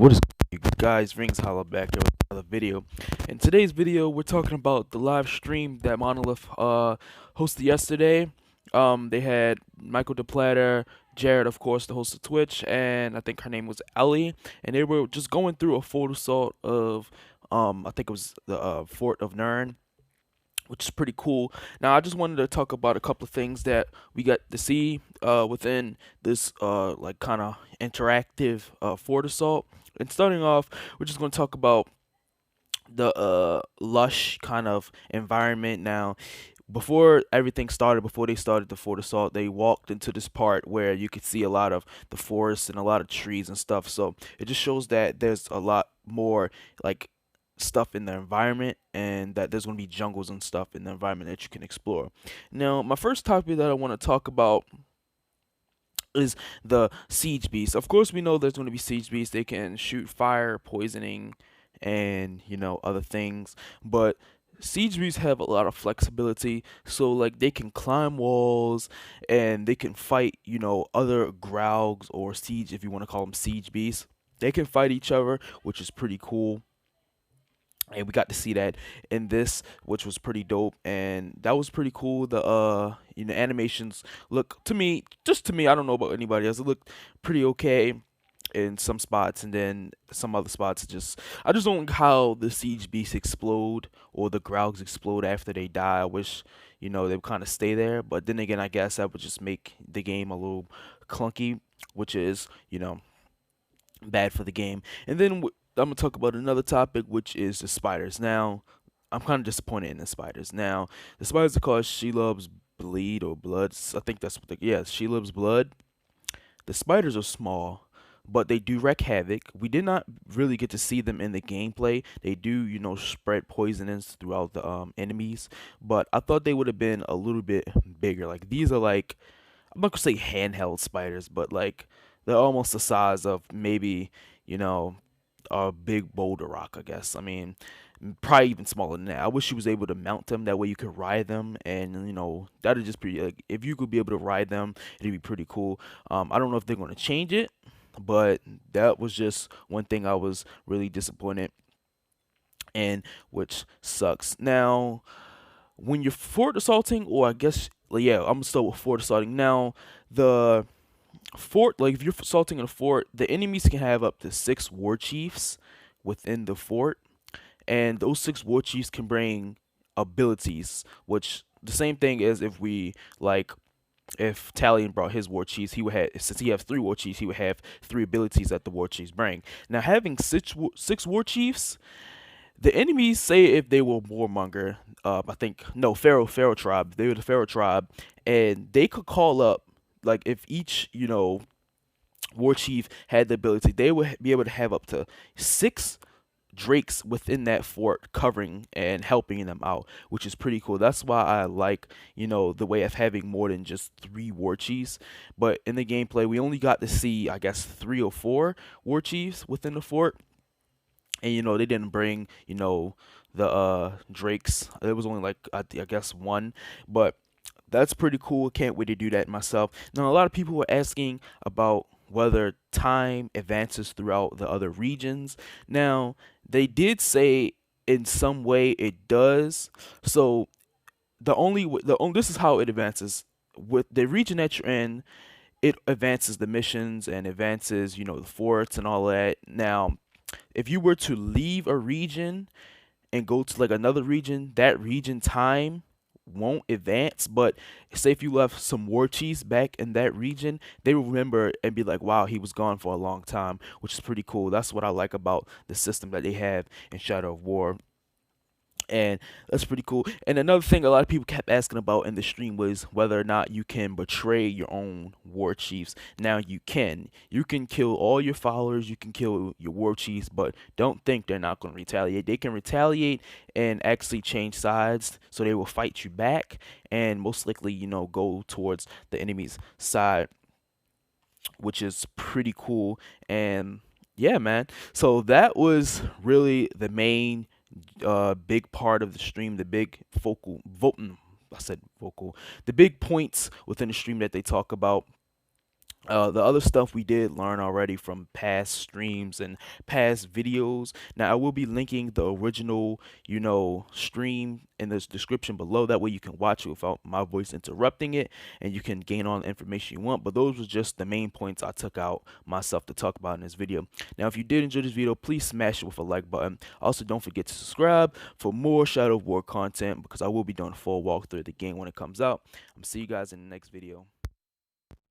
What is you guys? Rings Holla back here with another video. In today's video, we're talking about the live stream that Monolith hosted yesterday. They had Michael DePlatter, Jared, of course, the host of Twitch, and I think her name was Ellie, and they were just going through a full assault of I think it was the Fort of Nern, which is pretty cool. Now, I just wanted to talk about a couple of things that we got to see within this like kind of interactive fort assault. And starting off, we're just going to talk about the lush kind of environment. Now, before everything started, before they started the fort assault, they walked into this part where you could see a lot of the forest and a lot of trees and stuff. So it just shows that there's a lot more like stuff in the environment, and that there's going to be jungles and stuff in the environment that you can explore. Now, my first topic that I want to talk about is the siege beasts. Of course, we know there's going to be siege beasts. They can shoot fire, poisoning, and other things. But siege beasts have a lot of flexibility, so like they can climb walls and they can fight other Graugs or siege, if you want to call them siege beasts. They can fight each other, which is pretty cool, and we got to see that in this, which was pretty dope, and that was pretty cool. The animations look, to me, just to me, I don't know about anybody else, it looked pretty okay in some spots, and then some other spots just, I just don't like how the siege beasts explode or the Graugs explode after they die. I wish they would kind of stay there, but then again, I guess that would just make the game a little clunky, which is bad for the game. And then I'm gonna talk about another topic, which is the spiders. Now, I'm kind of disappointed in the spiders. Now, the spiders are called She Loves Bleed or Bloods. I think that's what yeah, She Loves Blood. The spiders are small, but they do wreak havoc. We did not really get to see them in the gameplay. They do, spread poisonous throughout the enemies, but I thought they would have been a little bit bigger. Like these are like, I'm not gonna say handheld spiders, but like they're almost the size of maybe you know a big boulder rock, I guess. I mean, probably even smaller than that. I wish you was able to mount them. That way you could ride them, and that'd just be like, if you could be able to ride them, it'd be pretty cool. I don't know if they're gonna change it, but that was just one thing I was really disappointed in, which sucks. Now, when you're fort assaulting, or I guess, yeah, I'm gonna start with fort assaulting. Now, the fort, like if you're assaulting in a fort, the enemies can have up to 6 war chiefs within the fort, and those 6 war chiefs can bring abilities, which the same thing as if we like, if Talion brought his war chiefs, he would have, since he has 3 war chiefs, he would have 3 abilities that the war chiefs bring. Now, having six war chiefs, the enemies, say if they were warmonger, I think, no, Pharaoh tribe, they were the Pharaoh tribe, and they could call up, like if each war chief had the ability, they would be able to have up to 6 drakes within that fort covering and helping them out, which is pretty cool. That's why I like the way of having more than just 3 war chiefs. But in the gameplay, we only got to see, I guess, 3 or 4 war chiefs within the fort, and they didn't bring the drakes. It was only like, I guess, one, but that's pretty cool. Can't wait to do that myself. Now, a lot of people were asking about whether time advances throughout the other regions. Now, they did say in some way it does. So this is how it advances. With the region that you're in, it advances the missions and advances the forts and all that. Now, if you were to leave a region and go to like another region, that region time won't advance. But say if you left some war chiefs back in that region, they will remember and be like, wow, he was gone for a long time, which is pretty cool. That's what I like about the system that they have in Shadow of War, and that's pretty cool. And another thing a lot of people kept asking about in the stream was whether or not you can betray your own war chiefs. Now, you can. You can kill all your followers, you can kill your war chiefs, but don't think they're not going to retaliate. They can retaliate and actually change sides, so they will fight you back and most likely, go towards the enemy's side, which is pretty cool. And yeah, man. So that was really the main big part of the stream, the big I said vocal, the big points within the stream that they talk about. The other stuff we did learn already from past streams and past videos. Now I will be linking the original, stream in the description below. That way you can watch it without my voice interrupting it, and you can gain all the information you want. But those were just the main points I took out myself to talk about in this video. Now, if you did enjoy this video, please smash it with a like button. Also, don't forget to subscribe for more Shadow of War content, because I will be doing a full walkthrough of the game when it comes out. I'm see you guys in the next video.